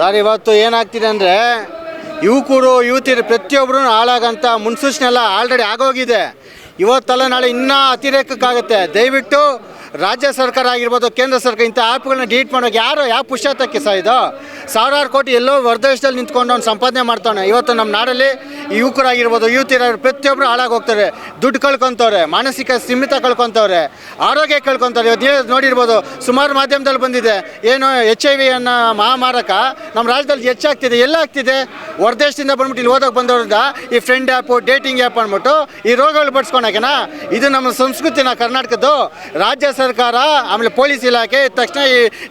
Sir ಇವತ್ತು ಏನಾಗ್ತಿದೆ ಅಂದರೆ ಯುವತಿಯರು ಪ್ರತಿಯೊಬ್ಬರೂ ಹಾಳಾಗಂತ ಮುನ್ಸೂಚನೆ ಎಲ್ಲ ಆಲ್ರೆಡಿ ಆಗೋಗಿದೆ. ಇವತ್ತಲ್ಲ ನಾಳೆ ಇನ್ನೂ ಅತಿರೇಕಕ್ಕಾಗುತ್ತೆ. ದಯವಿಟ್ಟು ರಾಜ್ಯ ಸರ್ಕಾರ ಆಗಿರ್ಬೋದು, ಕೇಂದ್ರ ಸರ್ಕಾರ ಇಂಥ ಆ್ಯಪ್ಗಳನ್ನ ಡಿಲೀಟ್ ಮಾಡೋಕೆ ಯಾವ ಪುರುಷಾರ್ಥಕ್ಕೆ ಸಹ ಇದು ಸಾವಿರಾರು ಕೋಟಿ ಎಲ್ಲೋ ಹೊರದೇಶದಲ್ಲಿ ನಿಂತ್ಕೊಂಡು ಅವ್ನು ಸಂಪಾದನೆ ಮಾಡ್ತಾನೆ. ಇವತ್ತು ನಮ್ಮ ನಾಡಲ್ಲಿ ಯುವಕರಾಗಿರ್ಬೋದು, ಯುವತಿಯರು ಪ್ರತಿಯೊಬ್ಬರು ಹಾಳಾಗಿ ಹೋಗ್ತಾರೆ, ದುಡ್ಡು ಕಳ್ಕೊತವ್ರೆ, ಮಾನಸಿಕ ಸ್ಥಿಮಿತ ಕಳ್ಕೊತವ್ರೆ, ಆರೋಗ್ಯ ಕಳ್ಕೊತಾರೆ. ಇವತ್ತು ನೀವು ನೋಡಿರ್ಬೋದು, ಸುಮಾರು ಮಾಧ್ಯಮದಲ್ಲಿ ಬಂದಿದೆ, ಏನು HIV ಅನ್ನೋ ಮಹಾಮಾರಕ ನಮ್ಮ ರಾಜ್ಯದಲ್ಲಿ ಹೆಚ್ಚಾಗ್ತಿದೆ. ಎಲ್ಲ ಆಗ್ತಿದೆ, ಹೊರದೇಶದಿಂದ ಬಂದ್ಬಿಟ್ಟು ಇಲ್ಲಿ ಓದೋಕೆ ಬಂದವ್ರಿಂದ ಈ ಫ್ರೆಂಡ್ ಆ್ಯಪು, ಡೇಟಿಂಗ್ ಆ್ಯಪ್ ಅಂದ್ಬಿಟ್ಟು ಈ ರೋಗಗಳು ಬಡ್ಸ್ಕೊಳಕೇನಾ? ಇದು ನಮ್ಮ ಸಂಸ್ಕೃತಿನ ಕರ್ನಾಟಕದ್ದು. ರಾಜ್ಯ ಸರ್ಕಾರ ಆಮೇಲೆ ಪೊಲೀಸ್ ಇಲಾಖೆ ತಕ್ಷಣ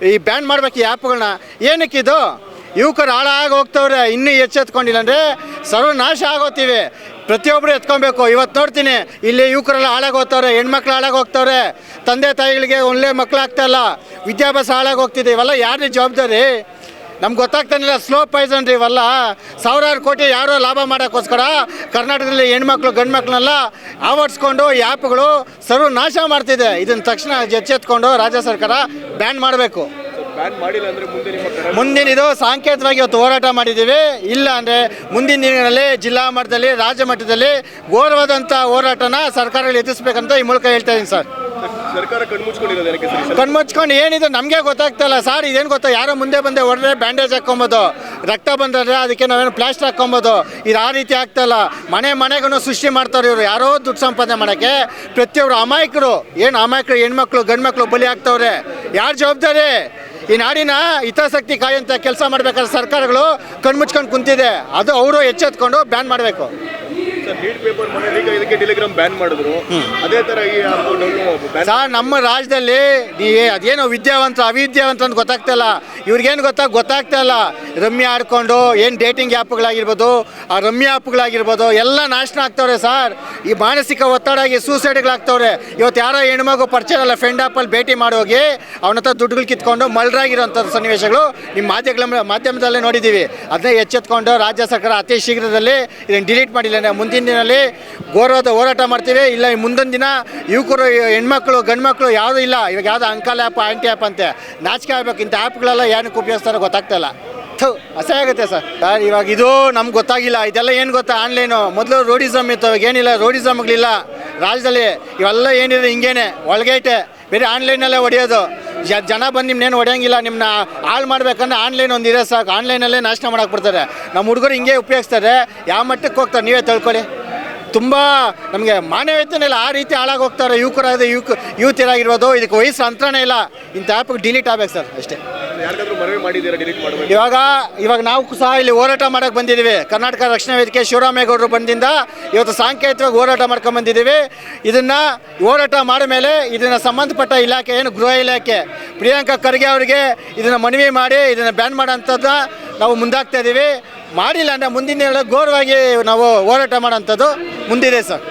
ಈ ಬ್ಯಾನ್ ಮಾಡಬೇಕು ಈ ಆ್ಯಪ್ಗಳನ್ನ. ಏನಕ್ಕಿದು? ಯುವಕರು ಹಾಳಾಗಿ ಹೋಗ್ತವ್ರೆ. ಇನ್ನೂ ಎಚ್ಚೆತ್ಕೊಂಡಿಲ್ಲ ಅಂದರೆ ಸರ್ವನಾಶ ಆಗೋತೀವಿ. ಪ್ರತಿಯೊಬ್ಬರು ಎತ್ಕೊಬೇಕು. ಇವತ್ತು ನೋಡ್ತೀನಿ ಇಲ್ಲಿ ಯುವಕರೆಲ್ಲ ಹಾಳಾಗಿ ಹೋಗ್ತವ್ರೆ, ಹೆಣ್ಮಕ್ಳು ಹಾಳಾಗಿ ಹೋಗ್ತವ್ರೆ, ತಂದೆ ತಾಯಿಗಳಿಗೆ ಒಳ್ಳೆ ಮಕ್ಕಳು ಆಗ್ತಾಯಿಲ್ಲ, ವಿದ್ಯಾಭ್ಯಾಸ ಹಾಳಾಗಿ ಹೋಗ್ತಿದೆ. ಇವೆಲ್ಲ ಯಾರೇ ಜವಾಬ್ದಾರಿ? ನಮ್ಗೆ ಗೊತ್ತಾಗ್ತಾನಿಲ್ಲ. ಸ್ಲೋ ಪಾಯ್ಸನ್ ರೀ ಇವೆಲ್ಲ. ಸಾವಿರಾರು ಕೋಟಿ ಯಾರೋ ಲಾಭ ಮಾಡೋಕ್ಕೋಸ್ಕರ ಕರ್ನಾಟಕದಲ್ಲಿ ಹೆಣ್ಮಕ್ಳು ಗಂಡು ಮಕ್ಕಳನ್ನೆಲ್ಲ ಆವರಿಸ್ಕೊಂಡು ಈ ಆ್ಯಪ್ಗಳು ಸರ್ವನಾಶ ಮಾಡ್ತಿದೆ. ಇದನ್ನು ತಕ್ಷಣ ಎಚ್ಚೆತ್ಕೊಂಡು ರಾಜ್ಯ ಸರ್ಕಾರ ಬ್ಯಾನ್ ಮಾಡಬೇಕು. ಮುಂದಿನ ಇದು ಸಾಂಕೇತಿಕವಾಗಿ ಇವತ್ತು ಹೋರಾಟ ಮಾಡಿದ್ದೀವಿ. ಇಲ್ಲ ಅಂದರೆ ಮುಂದಿನ ದಿನಗಳಲ್ಲಿ ಜಿಲ್ಲಾ ಮಟ್ಟದಲ್ಲಿ, ರಾಜ್ಯ ಮಟ್ಟದಲ್ಲಿ ಘೋರವಾದಂಥ ಹೋರಾಟನ ಸರ್ಕಾರಗಳು ಎದುರಿಸ್ಬೇಕಂತ ಈ ಮೂಲಕ ಹೇಳ್ತಾ ಇದ್ದೀನಿ ಸರ್. ಸರ್ಕಾರ ಕಣ್ಮುಚ್ಕೊಂಡು ಏನಿದೆ ನಮಗೆ ಗೊತ್ತಾಗ್ತಾಯಿಲ್ಲ ಸರ್. ಇದೇನು ಗೊತ್ತಾ, ಯಾರೋ ಮುಂದೆ ಬಂದೆ ಹೊಡೆದ್ರೆ ಬ್ಯಾಂಡೇಜ್ ಹಾಕ್ಕೊಬೋದು, ರಕ್ತ ಬಂದರೆ ಅದಕ್ಕೆ ನಾವೇನು ಪ್ಲಾಸ್ಟರ್ ಹಾಕ್ಕೊಬೋದು. ಇದು ಆ ರೀತಿ ಆಗ್ತಾಯಿಲ್ಲ. ಮನೆಗೂ ಸೃಷ್ಟಿ ಮಾಡ್ತಾರೆ ಇವರು, ಯಾರೋ ದುಡ್ಡು ಸಂಪಾದನೆ ಮಾಡೋಕ್ಕೆ. ಪ್ರತಿಯೊಬ್ಬರು ಅಮಾಯಕರು, ಹೆಣ್ಮಕ್ಳು ಗಂಡು ಮಕ್ಕಳು ಬಲಿ ಆಗ್ತವ್ರೆ. ಯಾರು ಜವಾಬ್ದಾರಿ? ಈ ನಾಡಿನ ಹಿತಾಸಕ್ತಿ ಕಾಯಂತ ಕೆಲಸ ಮಾಡಬೇಕಾದ್ರೆ ಸರ್ಕಾರಗಳು ಕಣ್ಮುಚ್ಕೊಂಡು ಕುಂತಿದೆ. ಅದು ಅವರು ಎಚ್ಚೆತ್ಕೊಂಡು ಬ್ಯಾನ್ ಮಾಡಬೇಕು. ಬ್ಯಾನ್ ಮಾಡಿದ್ರು, ಅದೇ ತರ ಸರ್ ನಮ್ಮ ರಾಜ್ಯದಲ್ಲಿ ಅದೇನೋ ವಿದ್ಯಾವಂತ ಅವಿದ್ಯಾವಂತ ಅಂತ ಗೊತ್ತಾಗ್ತಾಯಿಲ್ಲ. ಇವ್ರಿಗೇನು ಗೊತ್ತಾಗ್ತಾ ಇಲ್ಲ. ರಮ್ಮಿ ಆಡ್ಕೊಂಡು ಏನು ಡೇಟಿಂಗ್ ಆ್ಯಪ್ಗಳಾಗಿರ್ಬೋದು, ಆ ರಮ್ಮಿ ಆ್ಯಪ್ಗಳಾಗಿರ್ಬೋದು ಎಲ್ಲ ನಾಶನ ಆಗ್ತವ್ರೆ ಸರ್. ಈ ಮಾನಸಿಕ ಒತ್ತಡ ಆಗಿ ಸೂಸೈಡ್ಗಳಾಗ್ತವ್ರೆ. ಇವತ್ತು ಯಾರೋ ಹೆಣ್ಮಗು ಪರಿಚಯ ಅಲ್ಲ, ಫ್ರೆಂಡ್ ಆ್ಯಪಲ್ಲಿ ಭೇಟಿ ಮಾಡೋಗಿ ಅವನ ಹತ್ರ ದುಡ್ಡುಗಳು ಕಿತ್ಕೊಂಡು ಮಳ್ಳರಾಗಿರೋಂಥ ಸನ್ನಿವೇಶಗಳು ನಿಮ್ಮ ಮಾಧ್ಯಮದಲ್ಲೇ ನೋಡಿದ್ದೀವಿ. ಅದನ್ನೇ ಎಚ್ಚೆತ್ಕೊಂಡು ರಾಜ್ಯ ಸರ್ಕಾರ ಅತಿ ಶೀಘ್ರದಲ್ಲಿ ಇದನ್ನು ಡಿಲೀಟ್ ಮಾಡಿಲ್ಲ ಅಂದರೆ ಮುಂದಿನ ದಿನದಲ್ಲಿ ಘೋರವಾದ ಹೋರಾಟ ಮಾಡ್ತೀವಿ. ಇಲ್ಲ ಮುಂದೊಂದು ದಿನ ಯುವಕರು, ಹೆಣ್ಮಕ್ಳು, ಗಂಡು ಮಕ್ಕಳು ಯಾವುದೂ ಇಲ್ಲ. ಇವಾಗ ಯಾವುದೋ ಅಂಕಲ್ ಆ್ಯಪ್, ಆಂಟಿ ಆ್ಯಪ್ ಅಂತೆ. ನಾಚಿಕೆ ಆಗಬೇಕು. ಇಂಥ ಆ್ಯಪ್ಗಳೆಲ್ಲ ಏನಕ್ಕೆ ಉಪಯೋಗಿಸ್ತಾರೋ ಗೊತ್ತಾಗ್ತಾಯಿಲ್ಲ. ಅಸಹ್ಯ ಆಗುತ್ತೆ ಸರ್. ಇವಾಗ ಇದು ನಮ್ಗೆ ಗೊತ್ತಾಗಿಲ್ಲ. ಇದೆಲ್ಲ ಏನು ಗೊತ್ತಾ, ಆನ್ಲೈನು ಮೊದಲು ರೋಡಿಸಮ್ ಇತ್ತು, ಇವಾಗ ಏನಿಲ್ಲ, ರೋಡಿಸಮ್ಗಳಿಲ್ಲ ರಾಜ್ಯದಲ್ಲಿ. ಇವೆಲ್ಲ ಏನಿದೆ ಹಿಂಗೇನೆ ಒಳಗೈತೆ. ಬೇರೆ ಆನ್ಲೈನಲ್ಲೇ ಹೊಡೆಯೋದು. ಜನ ಬಂದು ನಿಮ್ಮನ್ನೇನು ಹೊಡೆಯೋಂಗಿಲ್ಲ. ನಿಮ್ಮನ್ನ ಹಾಳು ಮಾಡ್ಬೇಕಂದ್ರೆ ಆನ್ಲೈನ್ ಒಂದು ಇರೋ ಸಾಕು, ಆನ್ಲೈನಲ್ಲೇ ನಾಶನ ಮಾಡಕ್ಕೆ ಬಿಡ್ತಾರೆ. ನಮ್ಮ ಹುಡುಗರು ಹಿಂಗೆ ಉಪಯೋಗಿಸ್ತಾರೆ. ಯಾವ ಮಟ್ಟಕ್ಕೆ ಹೋಗ್ತಾರೆ ನೀವೇ ತಿಳ್ಕೊಳ್ಳಿ. ತುಂಬ ನಮಗೆ ಮಾನವೀಯತೆನೇ ಇಲ್ಲ, ಆ ರೀತಿ ಹಾಳಾಗಿ ಹೋಗ್ತಾರೆ. ಯುವತಿಯರಾಗಿರ್ಬೋದು. ಇದಕ್ಕೆ ವಯಸ್ಸು ಅಂತರನೇ ಇಲ್ಲ. ಇಂಥ ಆ್ಯಪ್ಗೆ ಡಿಲೀಟ್ ಆಗ್ಬೇಕು ಸರ್, ಅಷ್ಟೇ. ಇವಾಗ ನಾವು ಸಹ ಇಲ್ಲಿ ಹೋರಾಟ ಮಾಡೋಕ್ಕೆ ಬಂದಿದ್ದೀವಿ. ಕರ್ನಾಟಕ ರಕ್ಷಣಾ ವೇದಿಕೆ ಶಿವರಾಮೇಗೌಡರು ಬಂದಿಂದ ಇವತ್ತು ಸಾಂಕೇತಿಕವಾಗಿ ಹೋರಾಟ ಮಾಡ್ಕೊಂಡು ಬಂದಿದ್ದೀವಿ. ಇದನ್ನು ಹೋರಾಟ ಮಾಡಿದ ಮೇಲೆ ಇದನ್ನು ಸಂಬಂಧಪಟ್ಟ ಇಲಾಖೆ, ಏನು ಗೃಹ ಇಲಾಖೆ, ಪ್ರಿಯಾಂಕಾ ಖರ್ಗೆ ಅವರಿಗೆ ಇದನ್ನು ಮನವಿ ಮಾಡಿ ಇದನ್ನು ಬ್ಯಾನ್ ಮಾಡೋಂಥದ್ದು ನಾವು ಮುಂದಾಗ್ತಾ ಇದ್ದೀವಿ. ಮಾಡಿಲ್ಲ ಅಂದರೆ ಮುಂದಿನ ಘೋರವಾಗಿ ನಾವು ಹೋರಾಟ ಮಾಡೋಂಥದ್ದು ಮುಂದಿದೆ ಸರ್.